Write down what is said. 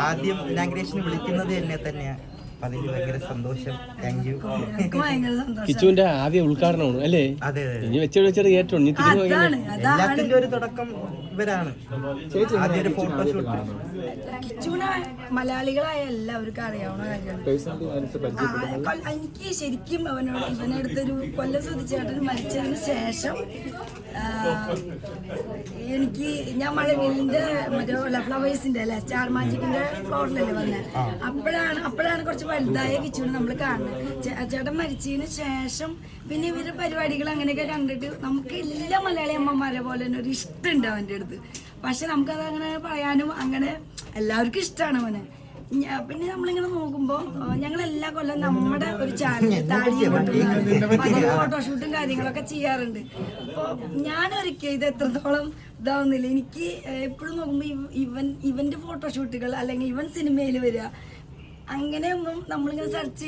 ആദ്യം ഇനാഗ്രേഷന് വിളിക്കുന്നത് എന്നെ തന്നെയാണ്. അതിൽ ഭയങ്കര സന്തോഷം. Thank you. കിച്ചുവിന്റെ ആദ്യ ഉദ്ഘാടനമാണ് അല്ലേ? അതെ ഇനി വെച്ചത് കേട്ടോ. എല്ലാത്തിന്റെ ഒരു തുടക്കം ഇവരാണ്. ആദ്യം ഒരു ഫോട്ടോഷൂട്ട്. കിച്ചുവിനെ മലയാളികളായ എല്ലാവർക്കും അറിയാവുന്ന കാര്യമാണ്. എനിക്ക് ശരിക്കും ഇവനടുത്തൊരു കൊല്ലം സുധിച്ചേട്ടൻ മരിച്ചതിന് ശേഷം എനിക്ക് ഞാൻ മഴവില്ലിന്റെ മറ്റേ ഫ്ലവേഴ്സിന്റെ അല്ലെ സ്റ്റാർ മാജിക്കിന്റെ ഫ്ലോറിലല്ലേ വന്നത്. അപ്പോഴാണ് കുറച്ച് വലുതായ കിച്ചുവിനെ നമ്മൾ കാണുന്നത്. ചേട്ടൻ മരിച്ചതിന് ശേഷം പിന്നെ ഇവരുടെ പരിപാടികൾ അങ്ങനെയൊക്കെ കണ്ടിട്ട് നമുക്ക് എല്ലാ മലയാളി അമ്മമാരെ പോലെ തന്നെ ഒരു ഇഷ്ടമുണ്ട് അവൻ്റെ അടുത്ത്. പക്ഷെ നമുക്കത് അങ്ങനെ പറയാനും അങ്ങനെ എല്ലാവർക്കും ഇഷ്ടമാണ് അവനെ. പിന്നെ നമ്മളിങ്ങനെ നോക്കുമ്പോൾ ഞങ്ങൾ എല്ലാ കൊല്ലം നമ്മുടെ ഒരു ചാനൽ ഫോട്ടോഷൂട്ടും കാര്യങ്ങളൊക്കെ ചെയ്യാറുണ്ട്. അപ്പോൾ ഞാനൊരിക്കൽ ഇത് എത്രത്തോളം ഇതാവുന്നില്ല. എനിക്ക് എപ്പോഴും നോക്കുമ്പോൾ ഇവന്റെ ഫോട്ടോഷൂട്ടുകൾ അല്ലെങ്കിൽ ഇവൻ സിനിമയിൽ വരിക അങ്ങനെയൊന്നും നമ്മളിങ്ങനെ സെർച്ച് ചെയ്യും.